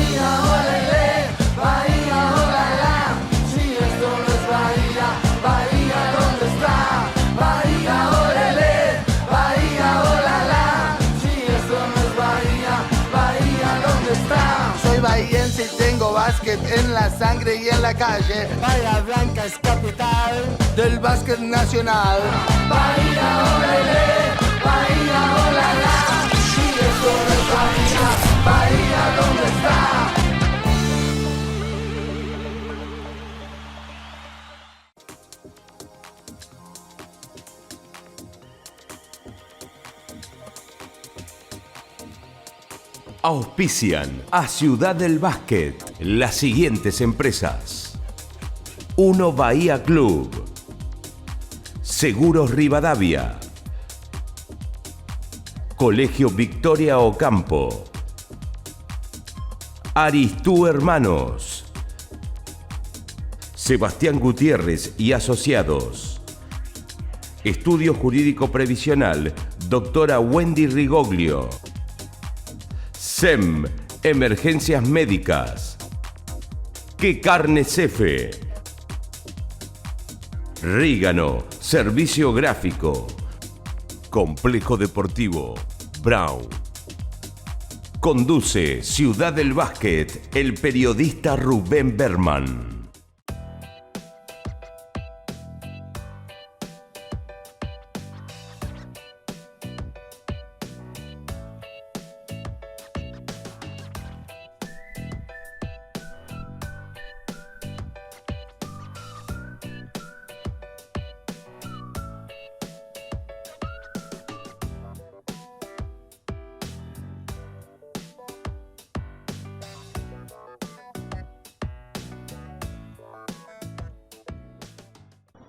Bahía, olele, Bahía, olala. Si esto no es Bahía, Bahía, ¿dónde está? Bahía, olele, Bahía, olala. Si esto no es Bahía, Bahía, ¿dónde está? Soy bahiense y tengo básquet en la sangre y en la calle. Bahía Blanca es capital del básquet nacional. Bahía, olele, Bahía, olala. Si esto no es Bahía, Bahía, ¿dónde está? Auspician a Ciudad del Básquet las siguientes empresas: 1 Bahía Club, Seguros Rivadavia, Colegio Victoria Ocampo, Aristú Hermanos, Sebastián Gutiérrez y Asociados, Estudio Jurídico Previsional, doctora Wendy Rigoglio, SEM, Emergencias Médicas, Que Carne Cefe, Rígano, Servicio Gráfico, Complejo Deportivo Brown. Conduce Ciudad del Básquet el periodista Rubén Berman.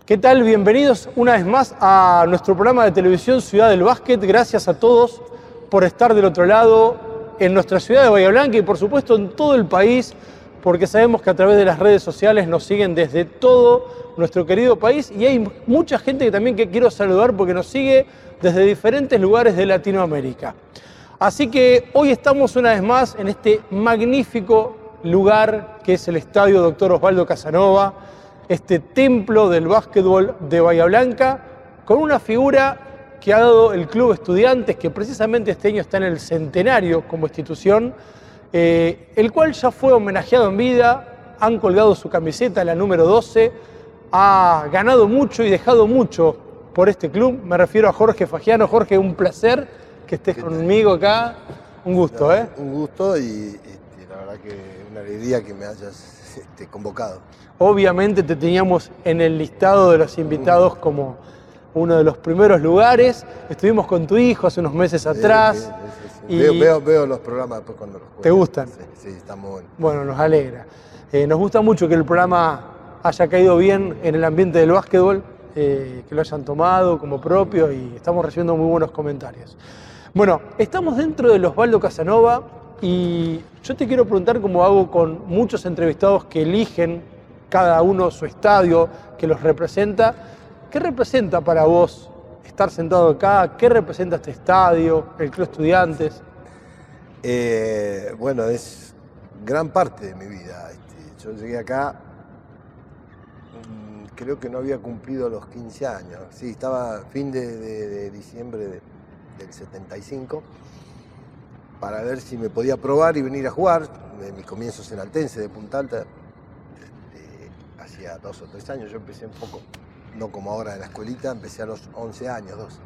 ¿Qué tal? Bienvenidos una vez más a nuestro programa de televisión Ciudad del Básquet. Gracias a todos por estar del otro lado en nuestra ciudad de Bahía Blanca y por supuesto en todo el país, porque sabemos que a través de las redes sociales nos siguen desde todo nuestro querido país y hay mucha gente que también quiero saludar porque nos sigue desde diferentes lugares de Latinoamérica. Así que hoy estamos una vez más en este magnífico lugar que es el Estadio Dr. Osvaldo Casanova, este templo del básquetbol de Bahía Blanca, con una figura que ha dado el Club Estudiantes, que precisamente este año está en el centenario como institución, el cual ya fue homenajeado en vida, han colgado su camiseta, la número 12, ha ganado mucho y dejado mucho por este club. Me refiero a Jorge Fagiano. Jorge, un placer que estés conmigo acá, un gusto. Un gusto y la verdad que una alegría que me hayas convocado. Obviamente te teníamos en el listado de los invitados como uno de los primeros lugares. Estuvimos con tu hijo hace unos meses atrás. Sí. Y veo los programas después cuando los juego. ¿Te gustan? Sí, está muy bueno. Bueno, nos alegra. Nos gusta mucho que el programa haya caído bien en el ambiente del básquetbol, que lo hayan tomado como propio y estamos recibiendo muy buenos comentarios. Bueno, estamos dentro del Osvaldo Casanova y yo te quiero preguntar, como hago con muchos entrevistados que eligen cada uno su estadio que los representa, ¿qué representa para vos estar sentado acá? ¿Qué representa este estadio, el Club Estudiantes? Bueno, es gran parte de mi vida. Yo llegué acá, creo que no había cumplido los 15 años. Sí, estaba fin de diciembre del 75, para ver si me podía probar y venir a jugar. Mis comienzos en Altense, de Punta Alta, hacía 2 o 3 años. Yo empecé un poco, no como ahora en la escuelita, empecé a los 11 años, 12.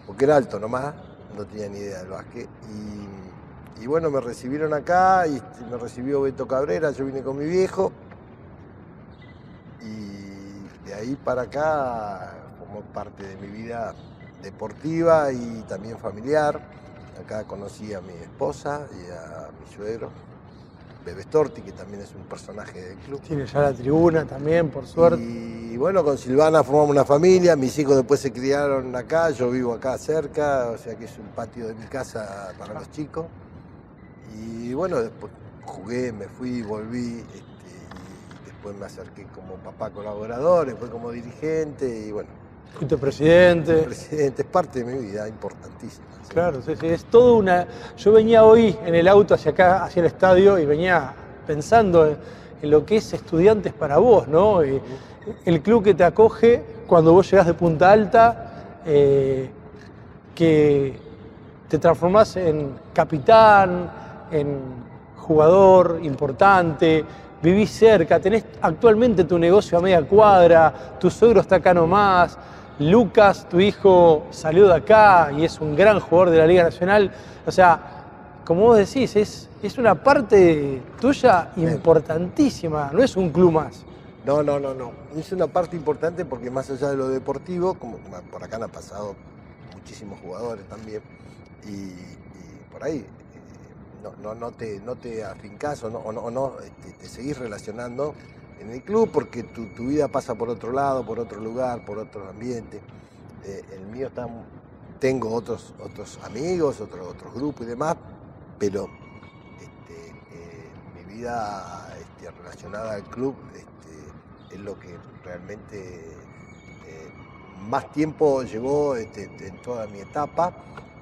Porque era alto nomás, no tenía ni idea del básquet. Y bueno, me recibieron acá y me recibió Beto Cabrera, yo vine con mi viejo. Y de ahí para acá formó parte de mi vida deportiva y también familiar. Acá conocí a mi esposa y a mi suegro, Bebe Storti, que también es un personaje del club. Tiene ya la tribuna también, por suerte. Y bueno, con Silvana formamos una familia, mis hijos después se criaron acá, yo vivo acá cerca, o sea que es un patio de mi casa para los chicos. Y bueno, después jugué, me fui, volví, y después me acerqué como papá colaborador, después como dirigente, y bueno, Fuiste presidente. Presidente, es parte de mi vida, importantísima. ¿Sí? Claro, sí, sí, es todo una... Yo venía hoy en el auto hacia acá, hacia el estadio, y venía pensando en lo que es Estudiantes para vos, ¿no? El club que te acoge cuando vos llegás de Punta Alta, que te transformás en capitán, en jugador importante, vivís cerca, tenés actualmente tu negocio a media cuadra, tu suegro está acá nomás, Lucas, tu hijo, salió de acá y es un gran jugador de la Liga Nacional. O sea, como vos decís, es una parte tuya importantísima, no es un club más. No. Es una parte importante porque más allá de lo deportivo, como por acá han pasado muchísimos jugadores también, y por ahí no te afincás o no te seguís relacionando en el club porque tu vida pasa por otro lado, por otro lugar, por otro ambiente. El mío tengo otros amigos, otros grupos y demás, pero mi vida relacionada al club es lo que realmente más tiempo llevó en toda mi etapa.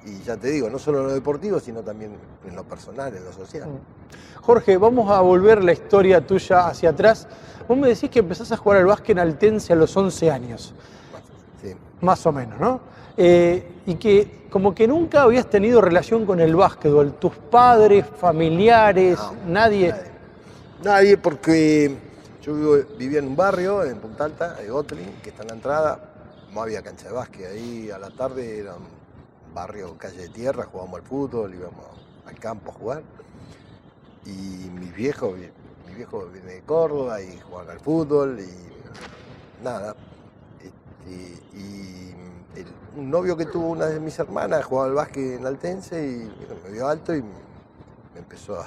Y ya te digo, no solo en lo deportivo, sino también en lo personal, en lo social. Jorge, vamos a volver la historia tuya hacia atrás. Vos me decís que empezás a jugar al básquet en Altense a los 11 años. Sí. Más o menos, ¿no? Y que como que nunca habías tenido relación con el básquetbol. Tus padres, familiares, No, nadie. Nadie, porque yo vivía en un barrio, en Punta Alta, de Gotlin, que está en la entrada. No había cancha de básquet. Ahí a la tarde era un barrio, calle de tierra, jugábamos al fútbol, íbamos al campo a jugar. Y mi viejo viene de Córdoba y jugaban al fútbol y nada. Un novio que tuvo una de mis hermanas jugaba al básquet en Altense y bueno, me vio alto y me empezó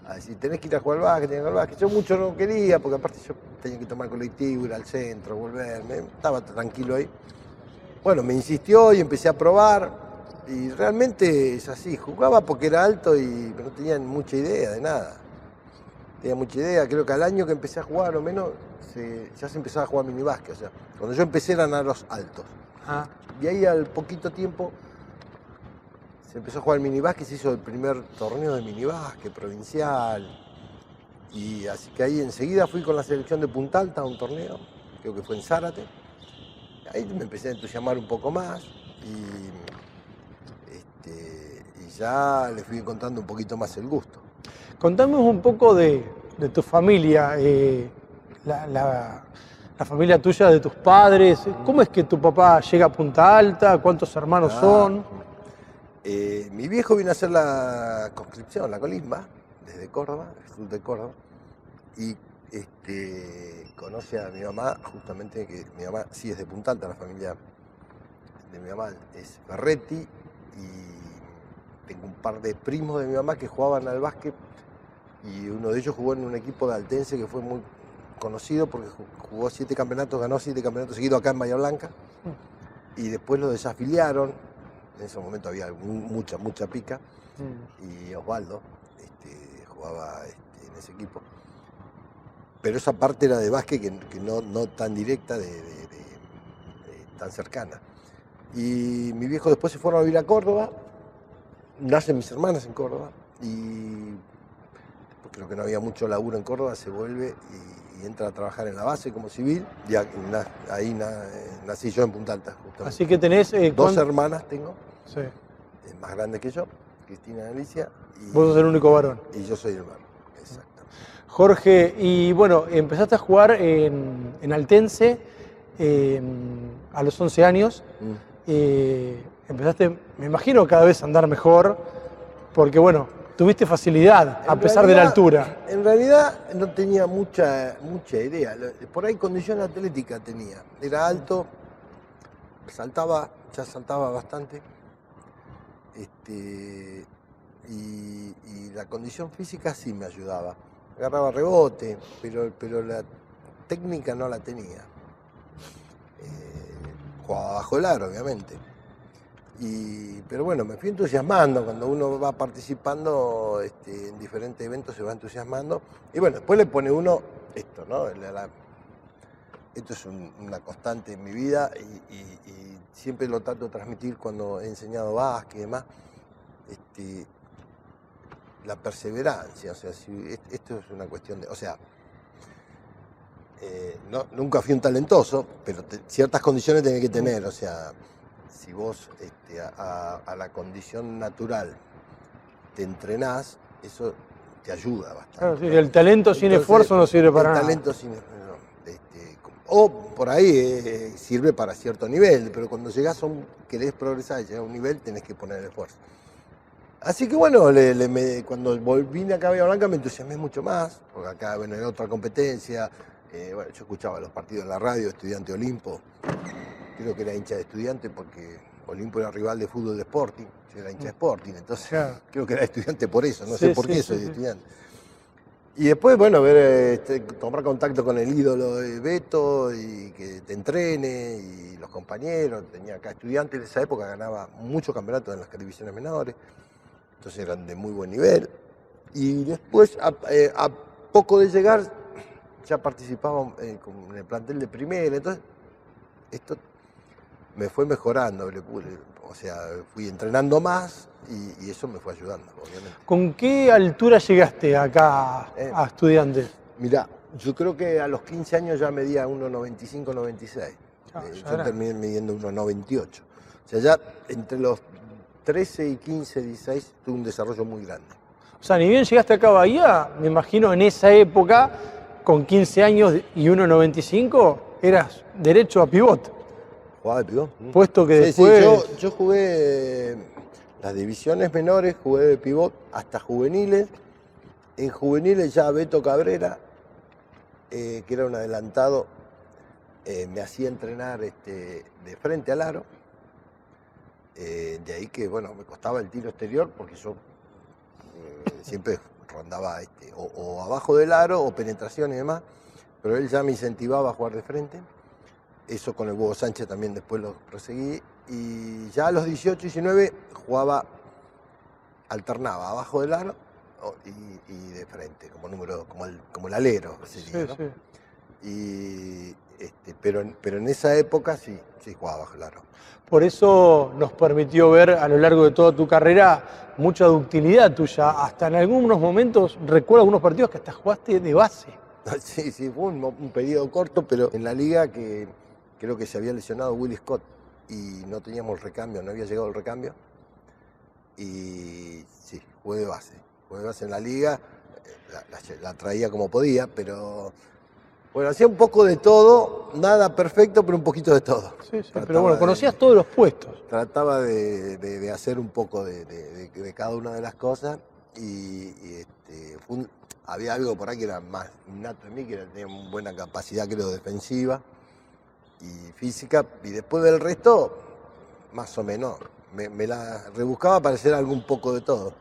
a decir, tenés que ir a jugar al básquet, tenés que ir al básquet. Yo mucho no quería, porque aparte yo tenía que tomar colectivo, ir al centro, volverme, estaba tranquilo ahí. Bueno, me insistió y empecé a probar y realmente es así, jugaba porque era alto y no tenía mucha idea de nada. Tenía mucha idea, creo que al año que empecé a jugar o menos, ya se empezaba a jugar minibásquet. O sea, cuando yo empecé eran a los altos. Ah. Y ahí al poquito tiempo se empezó a jugar minibásquet, se hizo el primer torneo de minibásquet provincial. Y así que ahí enseguida fui con la selección de Punta Alta a un torneo, creo que fue en Zárate. Ahí me empecé a entusiasmar un poco más y ya le fui encontrando un poquito más el gusto. Contame un poco de tu familia, la familia tuya, de tus padres. ¿Cómo es que tu papá llega a Punta Alta? ¿Cuántos hermanos son? Mi viejo vino a hacer la conscripción, la colimba, desde Córdoba, el sur de Córdoba, y conoce a mi mamá, justamente, que mi mamá sí es de Punta Alta, la familia de mi mamá es Ferretti, y tengo un par de primos de mi mamá que jugaban al básquet, y uno de ellos jugó en un equipo de Altense que fue muy conocido porque jugó 7 campeonatos, ganó 7 campeonatos seguidos acá en Bahía Blanca, y después lo desafiliaron. En ese momento había mucha pica, y Osvaldo jugaba en ese equipo. Pero esa parte era de básquet que no tan directa, tan cercana. Y mi viejo después se fueron a vivir a Córdoba, nacen mis hermanas en Córdoba, y creo que no había mucho laburo en Córdoba, se vuelve y entra a trabajar en la base como civil, y ahí nací yo en Punta Alta, justamente. Así que tenés... Dos hermanas tengo, Sí. más grandes que yo, Cristina y Alicia. Vos sos el único varón. Y yo soy el varón, exacto. Jorge, y bueno, empezaste a jugar en Altense a los 11 años. Empezaste, me imagino, cada vez a andar mejor, porque bueno, tuviste facilidad a pesar de la altura. En realidad no tenía mucha idea. Por ahí condición atlética tenía. Era alto, ya saltaba bastante. Y la condición física sí me ayudaba. Agarraba rebote, pero la técnica no la tenía. Jugaba bajo el aro, obviamente. Pero bueno, me fui entusiasmando. Cuando uno va participando en diferentes eventos se va entusiasmando. Y bueno, después le pone uno esto, ¿no? esto es una constante en mi vida y siempre lo trato de transmitir cuando he enseñado básquet y demás, la perseverancia, o sea, esto es una cuestión de, o sea, nunca fui un talentoso, pero ciertas condiciones tenés que tener, o sea, si vos a la condición natural te entrenás, eso te ayuda bastante. Claro, sí, el talento sin esfuerzo no sirve para nada. El talento sin esfuerzo, o por ahí sirve para cierto nivel, pero cuando llegás querés progresar y llegar a un nivel, tenés que poner el esfuerzo. Así que bueno, cuando vine acá a Bahía Blanca me entusiasmé mucho más, porque acá bueno, era otra competencia. Bueno, yo escuchaba los partidos en la radio, Estudiante Olimpo, creo que era hincha de Estudiante porque Olimpo era rival de fútbol de Sporting, yo era hincha de Sporting, entonces claro. Creo que era Estudiante por eso, no sé por qué soy de Estudiante. Y después, bueno, tomar contacto con el ídolo de Beto y que te entrene y los compañeros. Tenía acá Estudiantes, en esa época ganaba muchos campeonatos en las divisiones menores, entonces eran de muy buen nivel. Y después, a poco de llegar, ya participaba en el plantel de primera, entonces esto me fue mejorando, o sea, fui entrenando más y eso me fue ayudando, obviamente. ¿Con qué altura llegaste acá a Estudiantes? Mirá, yo creo que a los 15 años ya medía 1,95, 96. Yo terminé midiendo 1,98. O sea, ya entre los 13 y 15, 16 tuve un desarrollo muy grande. O sea, ni bien llegaste acá a Bahía, me imagino en esa época, con 15 años y 1,95, eras derecho a pivot. ¿Jugaba de pivot? Puesto que después... Sí, yo jugué las divisiones menores, jugué de pivot hasta juveniles. En juveniles ya Beto Cabrera, que era un adelantado, me hacía entrenar de frente al aro. De ahí que, bueno, me costaba el tiro exterior porque yo siempre rondaba o abajo del aro o penetración y demás, pero él ya me incentivaba a jugar de frente. Eso con el Hugo Sánchez también después lo proseguí. Y ya a los 18, 19 alternaba abajo del aro y de frente, como el alero sería, ¿no? Sí. Pero en esa época sí jugaba bajo el aro. Por eso nos permitió ver a lo largo de toda tu carrera mucha ductilidad tuya. Hasta en algunos momentos, recuerdo algunos partidos que hasta jugaste de base. Sí, fue un periodo corto, pero en la liga que creo que se había lesionado Willy Scott y no teníamos recambio, no había llegado el recambio. Y sí, jugué de base. Jugué de base en la liga, la traía como podía, pero bueno, hacía un poco de todo, nada perfecto, pero un poquito de todo. Sí, pero bueno, conocías todos los puestos. Trataba de hacer un poco de cada una de las cosas y había algo por ahí que era más innato en mí, que tenía una buena capacidad, creo, defensiva y física, y después del resto, más o menos, me la rebuscaba para hacer algo un poco de todo.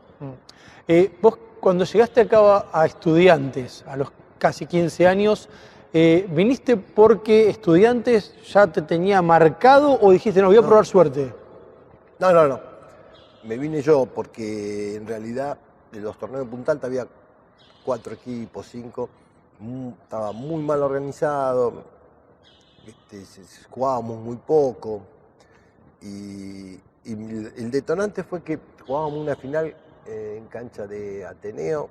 Vos, cuando llegaste acá a Estudiantes, a los casi 15 años, ¿viniste porque Estudiantes ya te tenía marcado o dijiste, no, voy a probar suerte? No. Me vine yo porque en realidad en los torneos de Punta Alta había 4 equipos, 5, estaba muy mal organizado, jugábamos muy poco y el detonante fue que jugábamos una final en cancha de Ateneo,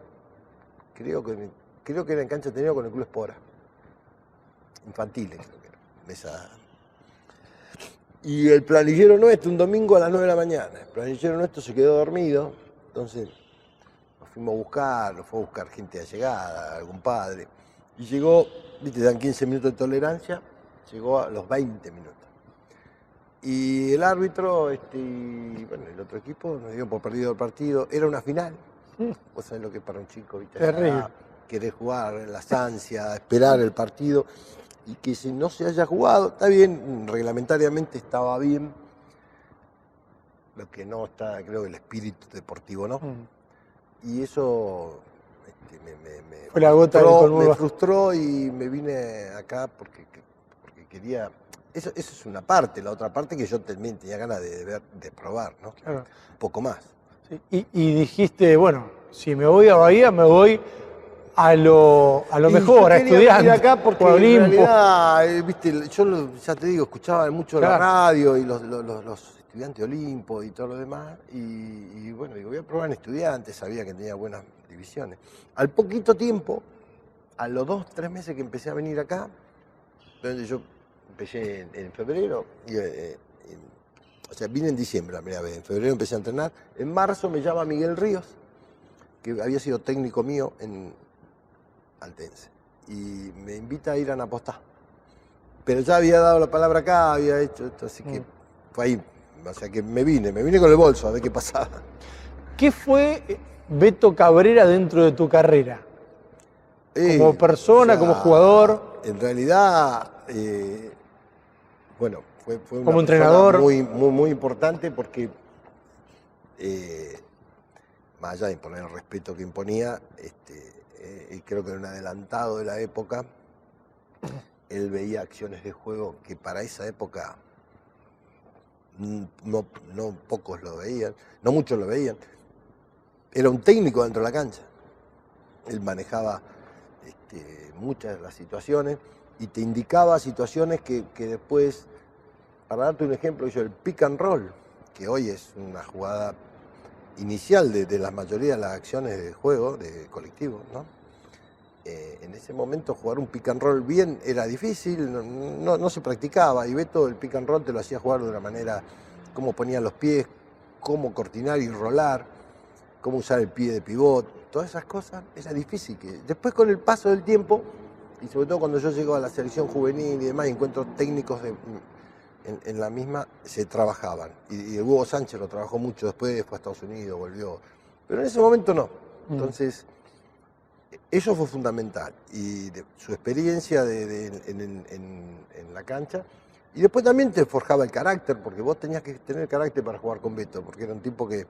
creo que era en cancha de Ateneo con el Club Espora, infantiles creo que era, y el planillero nuestro, un domingo a las 9 de la mañana, el planillero nuestro se quedó dormido, entonces lo fue a buscar gente allegada, algún padre, y llegó, viste, dan 15 minutos de tolerancia, llegó a los 20 minutos. Y el árbitro, bueno, el otro equipo nos dio por perdido el partido, era una final, vos sabés lo que es para un chico, viste, querer jugar, las ansias, esperar el partido, y que si no se haya jugado, está bien, reglamentariamente estaba bien, lo que no está, creo que el espíritu deportivo, ¿no? Y eso fue la gota me frustró y me vine acá porque quería... Eso es una parte, la otra parte que yo también tenía ganas de probar, ¿no? Claro. Un poco más. Sí. Y dijiste, bueno, si me voy a Bahía, me voy a lo Y mejor, a yo quería estudiantes. venir acá porque o a en Olimpo. realidad, viste, ya te digo, escuchaba mucho la Claro. radio y los estudiantes de Olimpo y todo lo demás. Y bueno, digo, voy a probar en estudiantes, sabía que tenía buenas divisiones. Al poquito tiempo, a los 2, 3 meses que empecé a venir acá, donde yo empecé en febrero, o sea, vine en diciembre la primera vez, en febrero empecé a entrenar, en marzo me llama Miguel Ríos, que había sido técnico mío en Altense, y me invita a ir a Napostá. Pero ya había dado la palabra acá, había hecho esto, así que fue ahí, o sea que me vine con el bolso a ver qué pasaba. ¿Qué fue Beto Cabrera dentro de tu carrera? Como persona, como jugador. En realidad, bueno, fue una Como persona entrenador. muy importante porque, más allá de imponer el respeto que imponía, y creo que era un adelantado de la época, él veía acciones de juego que para esa época no pocos lo veían, no muchos lo veían. Era un técnico dentro de la cancha. Él manejaba muchas de las situaciones y te indicaba situaciones que después, para darte un ejemplo, el pick and roll, que hoy es una jugada inicial de la mayoría de las acciones de juego, de colectivo, ¿no? En ese momento jugar un pick and roll bien era difícil, no se practicaba, y Beto el pick and roll te lo hacía jugar de una manera, cómo ponía los pies, cómo cortinar y rolar, cómo usar el pie de pivot, todas esas cosas, era difícil. Que después con el paso del tiempo, y sobre todo cuando yo llego a la selección juvenil y demás, encuentro técnicos en la misma, se trabajaban. Y Hugo Sánchez lo trabajó mucho después, fue a Estados Unidos, volvió. Pero en ese momento no. Entonces, eso fue fundamental. Y su experiencia en la cancha. Y después también te forjaba el carácter, porque vos tenías que tener carácter para jugar con Beto, porque era un tipo que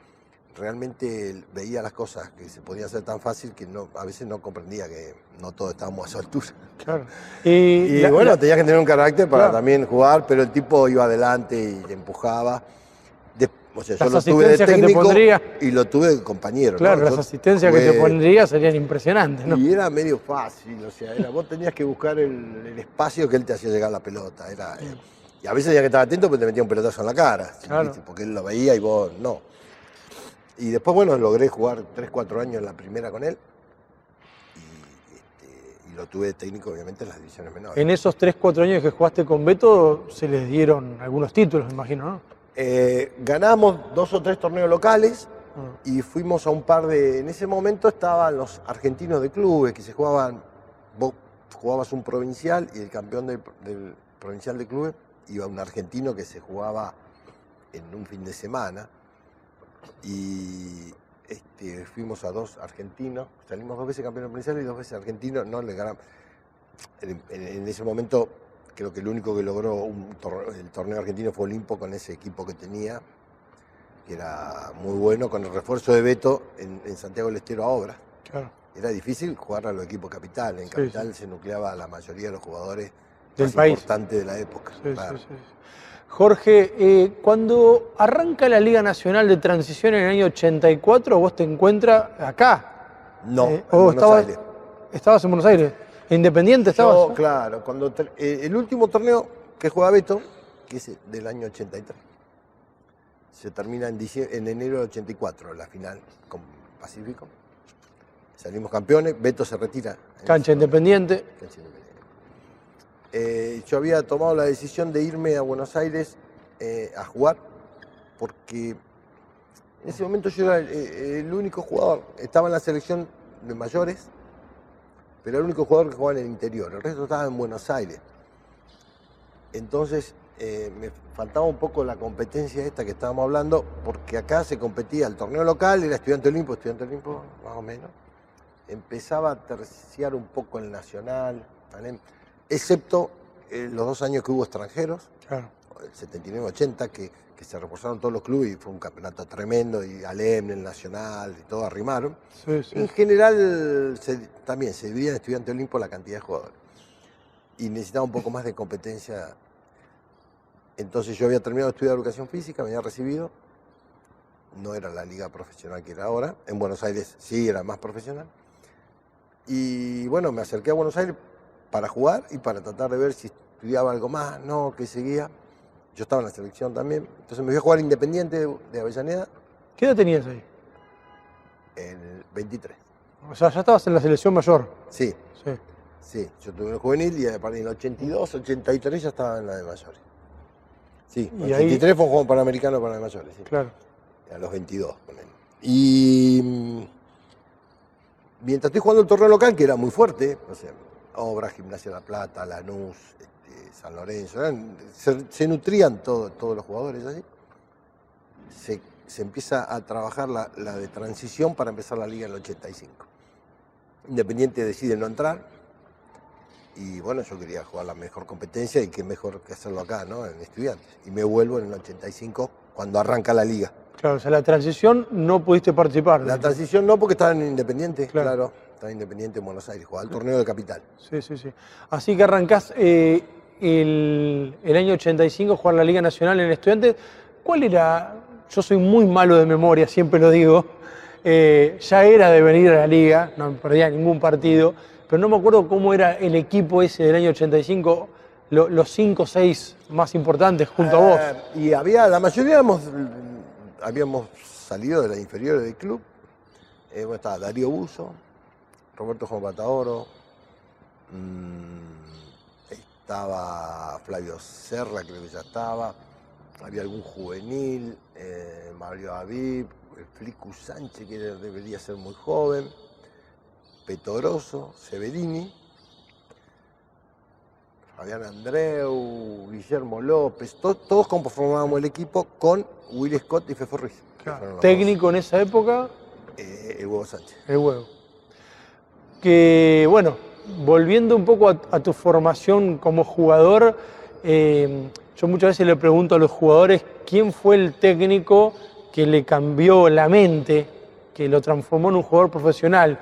realmente veía las cosas que se podían hacer tan fácil que a veces no comprendía que no todos estábamos a su altura. Claro. Y bueno, tenías que tener un carácter para Claro. también jugar, pero el tipo iba adelante y te empujaba. O sea, yo Las lo tuve de asistencias que te técnico pondría. y lo tuve de compañero. Claro, ¿no? las Yo asistencias que te jugué- pondría serían impresionantes, ¿no? Y era medio fácil, o sea, vos tenías que buscar el espacio que él te hacía llegar la pelota. Y a veces tenías que estar atento porque te metía un pelotazo en la cara, Claro. ¿viste? Porque él lo veía y vos no. Y después, bueno, logré jugar 3, 4 años en la primera con él. Y lo tuve de técnico, obviamente, en las divisiones menores. En esos 3, 4 años que jugaste con Beto, se les dieron algunos títulos, me imagino, ¿no? Ganamos 2 o 3 torneos locales y fuimos a un par de... En ese momento estaban los argentinos de clubes que se jugaban... Vos jugabas un provincial y el campeón del provincial de clubes iba un argentino que se jugaba en un fin de semana. Y fuimos a 2 argentinos, salimos 2 veces campeones provinciales y 2 veces argentinos, no le ganamos. En ese momento creo que el único que logró el torneo argentino fue Olimpo con ese equipo que tenía, que era muy bueno, con el refuerzo de Beto en Santiago del Estero a Obras. Claro. Era difícil jugar a los equipos Capital, en Capital se nucleaba la mayoría de los jugadores del más país importantes de la época. Sí, claro. sí. Jorge, cuando arranca la Liga Nacional de Transición en el año 84, vos te encuentras acá. No, en o Buenos Aires. Estabas en Buenos Aires. ¿Independiente estabas? Yo, claro, cuando el último torneo que juega Beto, que es del año 83, se termina en enero del 84, la final con Pacífico. Salimos campeones, Beto se retira. Cancha Independiente. Cancha Independiente. Yo había tomado la decisión de irme a Buenos Aires a jugar, porque en ese momento yo era el único jugador, estaba en la selección de mayores, pero era el único jugador que jugaba en el interior, el resto estaba en Buenos Aires. Entonces me faltaba un poco la competencia esta que estábamos hablando, porque acá se competía el torneo local, era Estudiante Olimpo más o menos. Empezaba a terciar un poco el nacional, ¿vale? Excepto los 2 años que hubo extranjeros, Claro. el 79-80, que se reforzaron todos los clubes y fue un campeonato tremendo, y Alem, el Nacional, y todo arrimaron. Sí, sí. En general también se dividía en Estudiante Olimpo la cantidad de jugadores. Y necesitaba un poco más de competencia. Entonces yo había terminado de estudiar educación física, me había recibido. No era la liga profesional que era ahora. En Buenos Aires sí era más profesional. Y bueno, me acerqué a Buenos Aires para jugar y para tratar de ver si estudiaba algo más, no, qué seguía. Yo estaba en la selección también. Entonces me fui a jugar Independiente de Avellaneda ¿Qué edad tenías ahí? en el 23. O sea, ya estabas en la selección mayor. Sí, Sí, sí. Yo tuve el juvenil y a partir del 82, 83 ya estaba en la de mayores. Sí, Y en el 83 fue un juego panamericano para la de mayores. Sí. claro. A los 22. Ponele. Y mientras estoy jugando el torneo local, que era muy fuerte, no sé, Obras, Gimnasia La Plata, Lanús, San Lorenzo, se nutrían todos los jugadores allí. Se empieza a trabajar la de transición para empezar la liga en el 85. Independiente decide no entrar y bueno, yo quería jugar la mejor competencia y qué mejor que hacerlo acá, ¿no? En Estudiantes. Y me vuelvo en el 85 cuando arranca la liga. Claro, o sea, la transición no pudiste participar. La transición no, porque estaba en Independiente, Claro. claro. Estaba en Independiente en Buenos Aires, jugaba el torneo de Capital. Sí, sí, sí. Así que arrancás el año 85 a jugar la Liga Nacional en Estudiantes. ¿Cuál era? Yo soy muy malo de memoria, siempre lo digo. Ya era de venir a la Liga, no me perdía ningún partido, pero no me acuerdo cómo era el equipo ese del año 85, los 5 o 6 más importantes junto a vos. Y la mayoría habíamos salido de las inferiores del club. Bueno, estaba Darío Buzo, Roberto Juan Pataoro, estaba Flavio Serra, creo que ya estaba, había algún juvenil, Mario Aviv, el Flicu Sánchez, que debería ser muy joven, Petoroso, Severini, Fabián Andreu, Guillermo López, todos conformábamos el equipo con Will Scott y Fefo Ruiz. Claro. Técnico en esa época, El Huevo Sánchez. el Huevo. Que bueno, volviendo un poco a tu formación como jugador, yo muchas veces le pregunto a los jugadores quién fue el técnico que le cambió la mente, que lo transformó en un jugador profesional.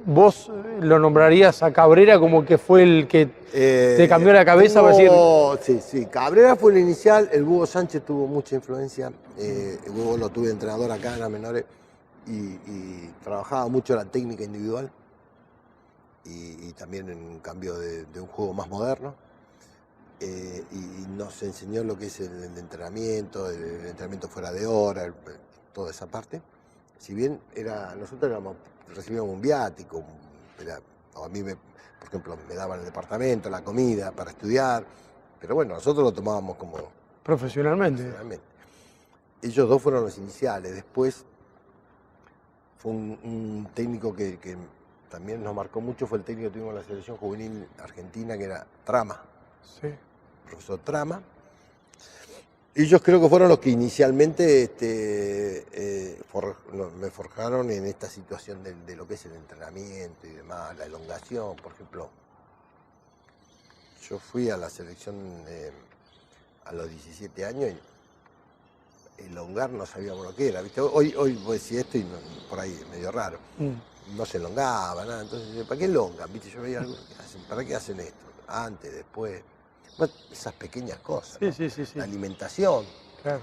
¿Vos lo nombrarías a Cabrera como que fue el que te cambió la cabeza para decir? Sí. Cabrera fue el inicial, el Hugo Sánchez tuvo mucha influencia. El Hugo lo tuve de entrenador acá en las menores y trabajaba mucho la técnica individual y también en un cambio de un juego más moderno. Y nos enseñó lo que es el entrenamiento fuera de hora, toda esa parte. Si bien nosotros recibíamos un viático, a mí, por ejemplo, me daban el departamento, la comida para estudiar, pero bueno, nosotros lo tomábamos como Profesionalmente. Ellos dos fueron los iniciales, después fue un técnico que también nos marcó mucho, fue el técnico que tuvimos en la selección juvenil argentina, que era Trama. Sí. Profesor Trama. Ellos creo que fueron los que inicialmente me forjaron en esta situación de lo que es el entrenamiento y demás, la elongación, por ejemplo. Yo fui a la selección a los 17 años y elongar no sabíamos lo que era, ¿viste? Hoy vos decís esto y por ahí medio raro. No se elongaba, nada. Entonces, ¿para qué elongan? ¿Viste? Yo veía algo que hacen, ¿para qué hacen esto? Antes, después. Esas pequeñas cosas, ¿no? Sí. La alimentación. Claro.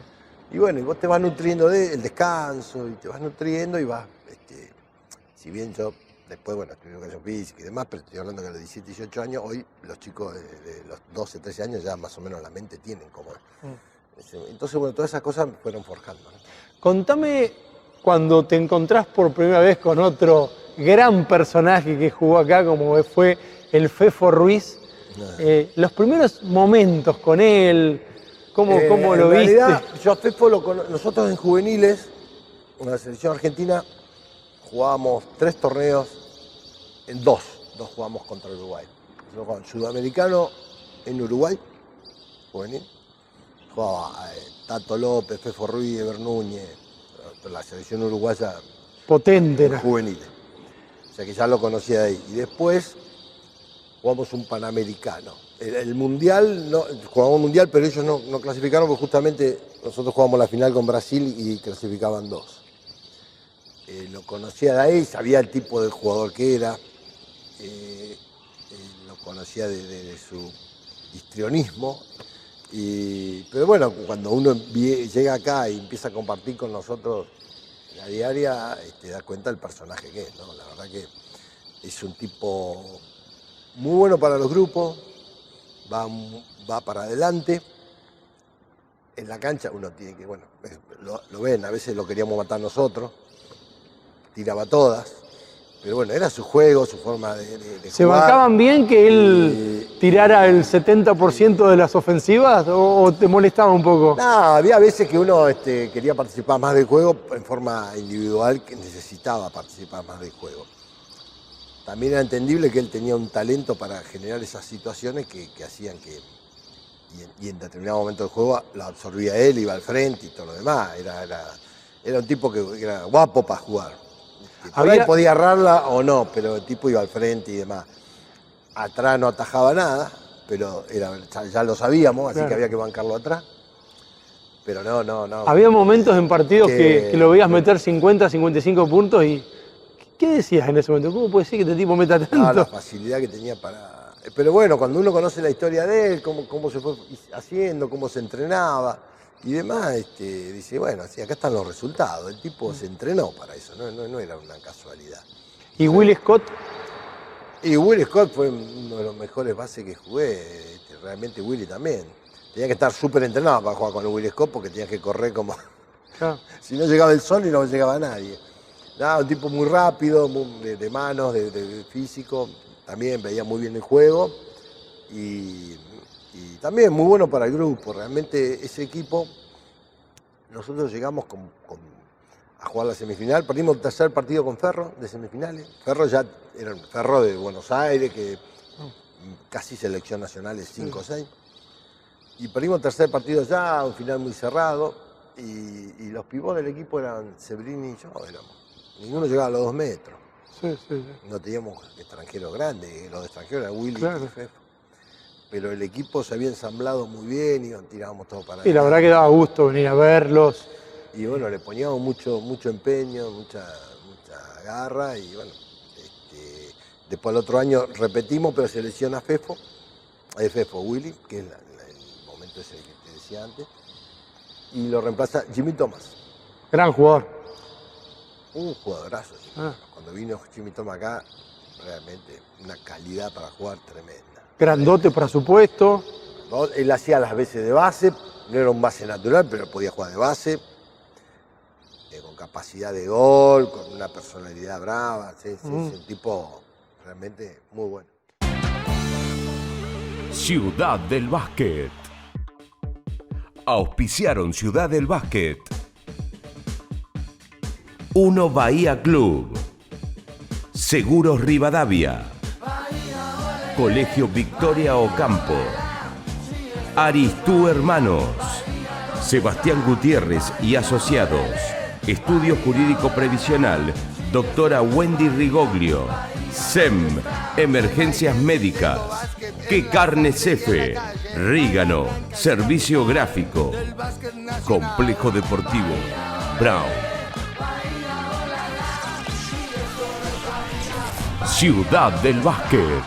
Y bueno, y vos te vas nutriendo del descanso, y te vas nutriendo y vas, si bien yo después, bueno, estudié educación física y demás, pero estoy hablando que a los 17, 18 años, hoy los chicos de los 12, 13 años ya más o menos la mente tienen como... Entonces, bueno, todas esas cosas me fueron forjando, ¿no? Contame cuando te encontrás por primera vez con otro gran personaje que jugó acá, como fue el Fefo Ruiz. Los primeros momentos con él, ¿cómo lo viste? En realidad, yo a Fefo nosotros en juveniles, en la selección argentina, jugábamos 3 torneos, en dos jugamos contra Uruguay. Nosotros jugábamos sudamericano en Uruguay, juvenil, jugaba Tato López, Fefo Ruiz, Eber Núñez, la selección uruguaya potente era. Juveniles. O sea que ya lo conocía de ahí. Y después jugamos un Panamericano. El Mundial, jugamos Mundial, pero ellos no clasificaron porque justamente nosotros jugamos la final con Brasil y clasificaban 2. Lo conocía de ahí, sabía el tipo de jugador que era, lo conocía de su histrionismo. Pero bueno, cuando uno llega acá y empieza a compartir con nosotros la diaria, te das cuenta del personaje que es, ¿no? La verdad que es un tipo muy bueno para los grupos, va para adelante. En la cancha uno tiene que, bueno, lo ven, a veces lo queríamos matar nosotros, tiraba todas, pero bueno, era su juego, su forma de ¿Se jugar. bancaban bien que él tirara el 70% de las ofensivas o te molestaba un poco? No, había veces que uno quería participar más del juego en forma individual, que necesitaba participar más del juego. También era entendible que él tenía un talento para generar esas situaciones que hacían que, y en determinado momento del juego la absorbía él, iba al frente y todo lo demás. Era un tipo que era guapo para jugar. Por ahí podía errarla o no, pero el tipo iba al frente y demás. Atrás no atajaba nada, pero ya lo sabíamos, así que había que bancarlo atrás. Pero no. Había momentos en partidos que lo veías meter 50, 55 puntos y ¿qué decías en ese momento? ¿Cómo puede ser que este tipo meta tanto? No, la facilidad que tenía para... Pero bueno, cuando uno conoce la historia de él, cómo se fue haciendo, cómo se entrenaba y demás, dice, bueno, sí, acá están los resultados. El tipo se entrenó para eso, no era una casualidad. ¿Y Will Scott? Y Will Scott fue uno de los mejores bases que jugué, realmente Willy también. Tenía que estar súper entrenado para jugar con el Will Scott porque tenías que correr como... Claro. Si no llegaba el sol y no llegaba nadie. Nada, un tipo muy rápido, de manos, de físico, también veía muy bien el juego y también muy bueno para el grupo. Realmente ese equipo, nosotros llegamos a jugar la semifinal, perdimos el tercer partido con Ferro de semifinales. Ferro ya era un Ferro de Buenos Aires, que casi selección nacional es 5 o 6. Y perdimos el tercer partido ya, un final muy cerrado, y los pivots del equipo eran Severini y yo, ninguno llegaba a los 2 metros. Sí. No teníamos extranjeros grandes, los extranjeros eran Willy Claro. y Fefo. Pero el equipo se había ensamblado muy bien, tirábamos todo para Y la verdad que daba gusto venir a verlos. Y bueno, le poníamos mucho empeño, mucha garra y bueno, después el otro año repetimos, pero se lesiona Fefo, Willy, que es el momento ese que te decía antes, y lo reemplaza Jimmy Thomas. Gran jugador. Un jugadorazo. Cuando vino Jimmy Thomas acá, realmente una calidad para jugar tremenda. Grandote para su puesto. Él hacía las veces de base, no era un base natural, pero podía jugar de base, con capacidad de gol, con una personalidad brava. Sí, es un tipo realmente muy bueno. Ciudad del Básquet. Auspiciaron Ciudad del Básquet. 1 Bahía Club. Seguros Rivadavia. Colegio Victoria Ocampo. Aristú Hermanos. Sebastián Gutiérrez y Asociados. Estudio Jurídico Previsional. Doctora Wendy Rigoglio. SEM. Emergencias Médicas. Que Carne Cefe. Rígano. Servicio Gráfico. Complejo Deportivo Brown. Ciudad del Básquet.